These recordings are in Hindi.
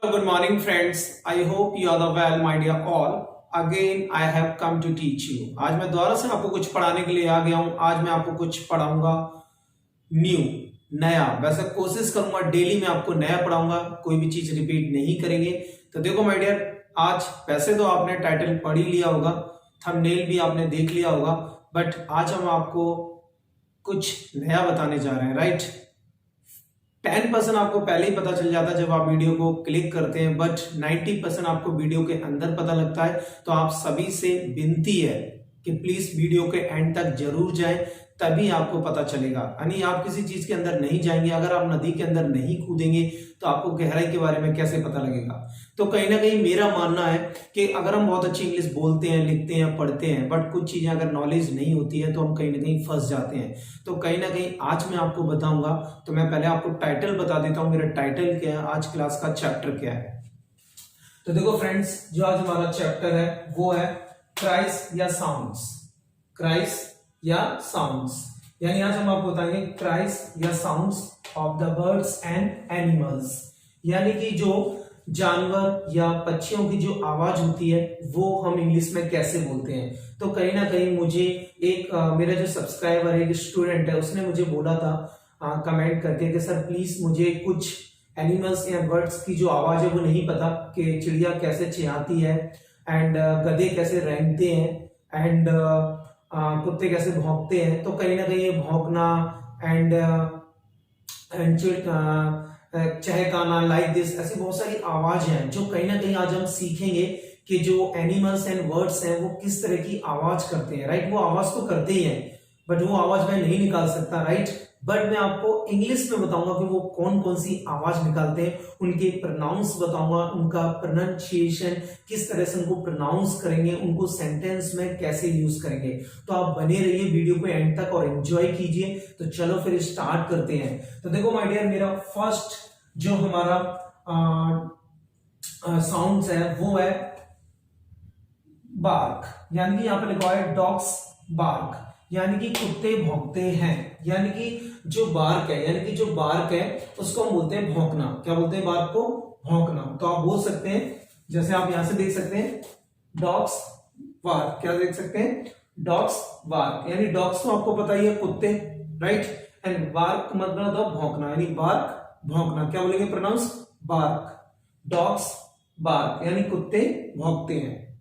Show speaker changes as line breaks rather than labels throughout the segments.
Good morning, friends. I hope you are well, my dear all. Again, I have come to teach you. आज मैं दोबारा से आपको कुछ पढ़ाने के लिए आ गया हूं। आज मैं आपको कुछ पढ़ाऊंगा न्यू, नया। वैसे कोशिश करूंगा डेली मैं आपको नया पढ़ाऊंगा, कोई भी चीज रिपीट नहीं करेंगे। तो देखो माय डियर, आज वैसे तो आपने टाइटल पढ़ ही लिया होगा, थंबनेल भी आपने देख लिया होगा, बट आज हम आपको कुछ नया बताने जा रहे हैं, राइट। 10% आपको पहले ही पता चल जाता है जब आप वीडियो को क्लिक करते हैं, बट 90% आपको वीडियो के अंदर पता लगता है। तो आप सभी से विनती है कि प्लीज वीडियो के एंड तक जरूर जाएं, तभी आपको पता चलेगा। यानी आप किसी चीज के अंदर नहीं जाएंगे, अगर आप नदी के अंदर नहीं कूदेंगे तो आपको गहराई के बारे में कैसे पता लगेगा। तो कहीं ना कहीं मेरा मानना है कि अगर हम बहुत अच्छी इंग्लिश बोलते हैं, लिखते हैं, पढ़ते हैं, बट कुछ चीजें अगर नॉलेज नहीं होती है तो हम कहीं ना कहीं फंस जाते हैं। तो कहीं ना कहीं आज मैं आपको बताऊंगा। तो मैं पहले आपको टाइटल बता देता हूं, मेरा टाइटल क्या है, आज क्लास का चैप्टर क्या है। तो देखो फ्रेंड्स, जो आज हमारा चैप्टर है वो है क्राइस या साउंड्स। क्राइस या साउंड्स, यानी आज हम आपको बताएंगे क्राइस या sounds of the birds and animals, यानी कि जो जानवर या पक्षियों की जो आवाज होती है वो हम इंग्लिश में कैसे बोलते हैं। तो कहीं ना कहीं मुझे एक मेरा जो सब्सक्राइबर है, एक स्टूडेंट है, उसने मुझे बोला था कमेंट करके कि सर प्लीज मुझे कुछ एनिमल्स या बर्ड्स की जो आवाज है वो नहीं पता, कि चिड़िया कैसे चिहाती है, एंड गधे कैसे रेंगते हैं, एंड कुत्ते कैसे भौंकते हैं। तो कहीं ना कहीं ये भौंकना एंड चहकाना, लाइक दिस, ऐसी बहुत सारी आवाज हैं जो कहीं ना कहीं आज हम सीखेंगे कि जो एनिमल्स एंड वर्ड्स हैं वो किस तरह की आवाज करते हैं, राइट। वो आवाज तो करते ही हैं, बट वो आवाज मैं नहीं निकाल सकता, राइट। बट मैं आपको इंग्लिश में बताऊंगा कि वो कौन कौन सी आवाज निकालते हैं, उनके प्रोनाउंस बताऊंगा, उनका प्रोनाउंसिएशन किस तरह से उनको प्रोनाउंस करेंगे, उनको सेंटेंस में कैसे यूज करेंगे। तो आप बने रहिए वीडियो को एंड तक और एंजॉय कीजिए। तो चलो फिर स्टार्ट करते हैं। तो देखो माय डियर, मेरा फर्स्ट जो हमारा साउंड्स है वो है बार्क, यानी कि यहां पर लिखा है डॉग्स बार्क, यानी कि कुत्ते भौंकते हैं। यानी कि जो बार्क है, यानी कि जो बार्क है उसको हम बोलते हैं भौंकना। क्या बोलते हैं बार्क को? भौंकना। तो आप बोल सकते हैं, जैसे आप यहां से देख सकते हैं डॉग्स बार्क। क्या देख सकते हैं? डॉग्स बार्क, यानी डॉग्स तो आपको पता ही है कुत्ते, राइट। एंड बार्क मतलब होता भौंकना, यानी बार्क भौंकना। क्या बोलेंगे? प्रोनाउंस बार्क, डॉग्स बार्क, यानी कुत्ते भौंकते हैं।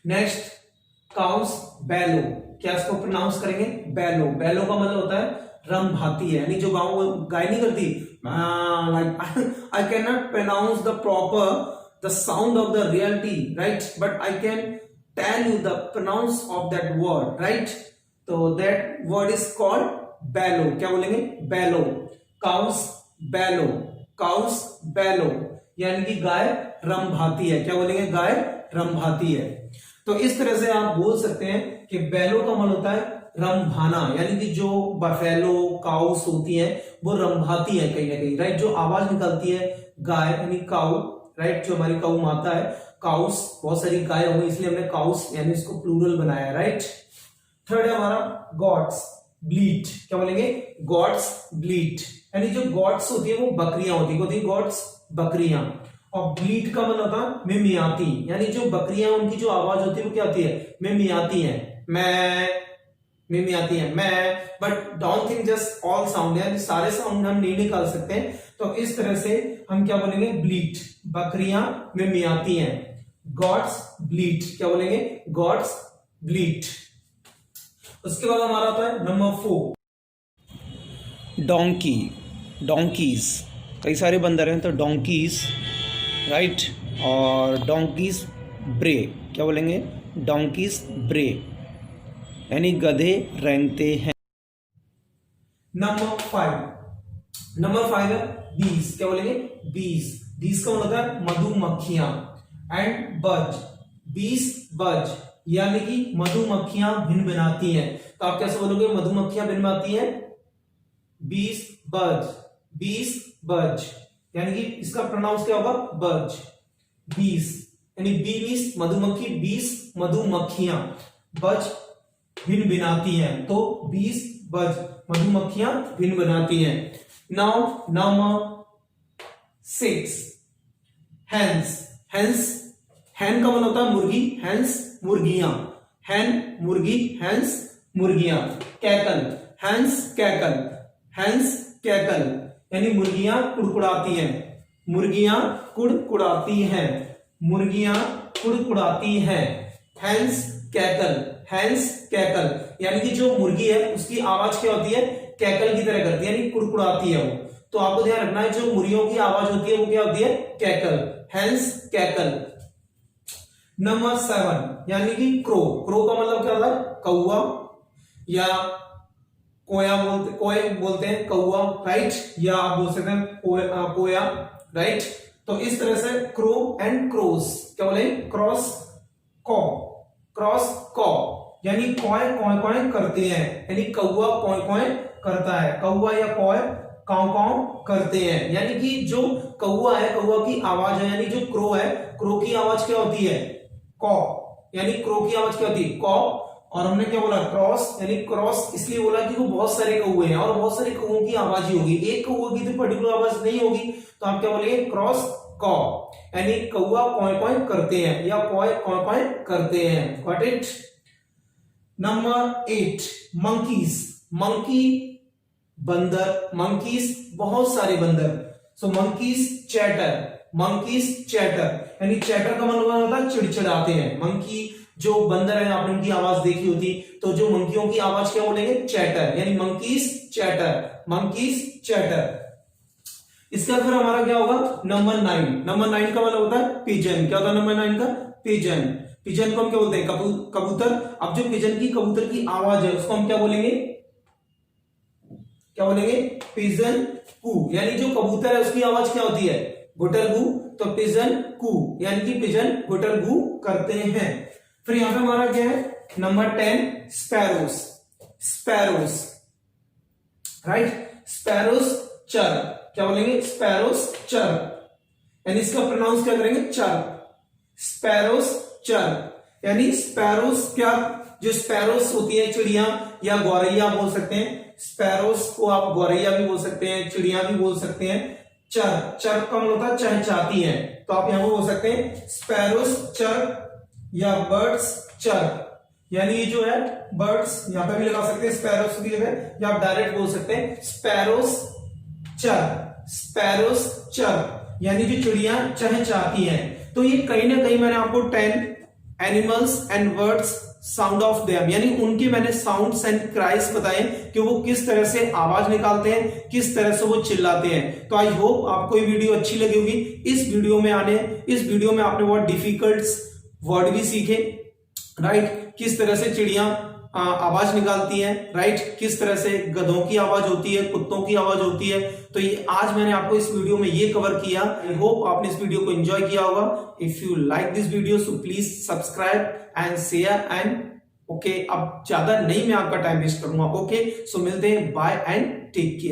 Next, cows Balor. क्या इसको प्रोनाउंस करेंगे? बैलो। बैलो का मतलब होता है रंभाती है, यानी जो गाय नहीं करती, like I can not pronounce the proper the sound of the reality, right, but I can tell you the pronounce of that word, right. तो दैट वर्ड इज कॉल्ड बैलो। क्या बोलेंगे? बैलो। काउस बैलो, काउस बैलो, यानी कि गाय रंभाती है। क्या बोलेंगे? गाय रंभाती है। तो इस तरह से आप बोल सकते हैं कि बैलो का मतलब होता है रंभाना, यानी कि जो बफेलो काउस होती है वो रंभाती है कहीं ना कहीं, राइट। जो आवाज निकालती है गाय, यानी काउ, राइट, जो हमारी काउ माता है। काउस, बहुत सारी गाय होंगी इसलिए हमने काउस यानी इसको प्लूरल बनाया, राइट। थर्ड है हमारा गॉड्स ब्लीट। क्या बोलेंगे? गॉड्स ब्लीट, यानी जो गॉड्स होती है वो बकरियां होती है, गॉड्स बकरियां। और ब्लीट का मतलब होता है मिमियाती, यानी जो बकरियां उनकी जो आवाज होती है वो क्या होती है? मिमियाती है, मैं, मिमियाती है, मैं। But don't think just all sound, यानी सारे साउंड हम नहीं निकाल सकते। तो इस तरह से हम क्या बोलेंगे? ब्लीट, बकरियां मिमियाती हैं। गॉड्स ब्लीट। क्या बोलेंगे? गॉड्स ब्लीट। उसके बाद हमारा आता है नंबर 4, डोंकी, डोंकीज। कई सारे बंदर हैं तो डोंकीज, राइट। और डोंकीज ब्रे। क्या बोलेंगे? डोंकीज ब्रे, यानी गधे रेंगते हैं। नंबर 5 है बीज। क्या बोलेंगे? बीज। बीज का मतलब है मधुमक्खियां। एंड बज, बीज बज, यानी कि मधुमक्खियां भिनभिनाती हैं। तो आप कैसे बोलोगे मधुमक्खियां भिनभिनाती हैं? बीज बज, बीज बज, यानी कि इसका प्रोनाउंस क्या होगा? बज, बीस, यानी बी मीन्स मधुमक्खी, बीस मधुमक्खियां, बज भिनभिनाती हैं। तो 20 बज, मधुमक्खियां भिनभिनाती हैं। नाउ नंबर 6, हैंस, हैंस, हैन का मतलब होता है मुर्गी, हैंस मुर्गियां, हैन मुर्गी, हैंस मुर्गियां। Cackle, hens cackle, hens cackle, यानी मुर्गियां कुड़कुड़ाती हैं, मुर्गियां कुड़कुड़ाती हैं, मुर्गियां कुड़कुड़ाती हैं। हैंस कैकल, हैंस कैकल, यानी कि जो मुर्गी है उसकी आवाज क्या होती है, कैकल की तरह करती है, यानी कुड़कुड़ाती है वो। तो आपको ध्यान रखना है जो मुर्गियों की आवाज होती है वो क्या होती है, कैकल, हैंस कैकल। नंबर 7 यानी कि क्रो, क्रो का मतलब क्या होता है, कौवा या कोय बोलते हैं कौवा, राइट, या आप बोल सकते हैं कोया, राइट। तो इस तरह से क्रो एंड क्रोस क्या बोले, क्रॉस कॉ, क्रॉस कॉ, यानी कॉय कॉय कॉय करते हैं, यानी कौवा कॉय कॉय करता है, कौवा या कॉय काव काव करते हैं। यानी कि जो कौवा है, कौवा की आवाज है, यानी जो क्रो है, क्रो की आवाज क्या होती है, कॉ, यानी क्रो की आवाज क्या होती है, कॉ। और हमने क्या बोला, क्रॉस, यानी क्रॉस इसलिए बोला कि वो बहुत सारे कौवे हैं और बहुत सारे कौवों की आवाज ही होगी, एक कौवे की तो पर्टिकुलर आवाज नहीं होगी, तो आप क्या बोलेंगे, क्रॉस कॉ, यानी कौवा कॉय कॉय करते हैं या कॉय कॉय कॉय करते हैं। Got it. Number 8 monkeys, monkey बंदर, मंकीज बहुत सारे बंदर, सो मंकीज चैटर, मंकीज चैटर, यानी चैटर का मतलब होता है चिड़चिड़ाते हैं। मंकी जो बंदर है आपने उनकी आवाज देखी होती, तो जो मंकियों की आवाज क्या बोलेंगे, चैटर, यानी मंकीज चैटर, मंकीज चैटर। इसका फिर हमारा क्या होगा, नंबर 9, नंबर 9 का मतलब होता है पिजन। क्या होता है नंबर 9 का, पिजन, पिजन को हम क्या बोलते हैं, कबूतर। अब जो पिजन की कबूतर की आवाज है उसको हम क्या बोलेंगे, क्या बोलेंगे, पिजन कू, यानी जो कबूतर है उसकी आवाज क्या होती है, गुटर गू, तो पिजन कू, यानी कि पिजन गुटर गू करते हैं। फिर यहां पे हमारा क्या है, number 10 sparrows, sparrows, right, sparrows चर, क्या बोलेंगे, स्पैरोस चर, यानी इसका प्रोनाउंस क्या करेंगे, चर, स्पैरोस चर, यानी स्पैरोस क्या, जो स्पैरोस होती है चिड़िया या गौरैया बोल सकते हैं, स्पैरोस को आप गौरैया भी बोल सकते हैं, चिड़िया भी बोल सकते हैं। चर, चर का मतलब होता है चहचहाती है, तो आप यहां पर बोल सकते हैं स्पैरोस चर या बर्ड्स चर, यानी ये जो है बर्ड्स यहां पे भी लगा सकते हैं स्पैरोस की जगह, या आप डायरेक्ट बोल सकते हैं स्पैरोस चर, स्पैरोस चर, यानी जो चिड़िया चहचहाती हैं। तो ये कहीं ना कहीं मैंने आपको 10 animals and words sound of them, यानी उनके मैंने साउंड्स एंड क्राइस बताए कि वो किस तरह से आवाज निकालते हैं, किस तरह से वो चिल्लाते हैं। तो आई होप आपको ये वीडियो अच्छी लगी होगी। इस वीडियो में आपने बहुत डिफिकल्ट वर्ड भी सीखे, राइट, किस तरह से चिड़िया आवाज निकालती हैं, राइट, किस तरह से गधों की आवाज होती है, कुत्तों की आवाज होती है। तो ये आज मैंने आपको इस वीडियो में ये कवर किया। आई होप आपने इस वीडियो को एंजॉय किया होगा। If you like this video so please subscribe and share and okay. अब ज्यादा नहीं मैं आपका टाइम वेस्ट करूंगा, ओके। सो मिलते हैं, बाय एंड टेक केयर।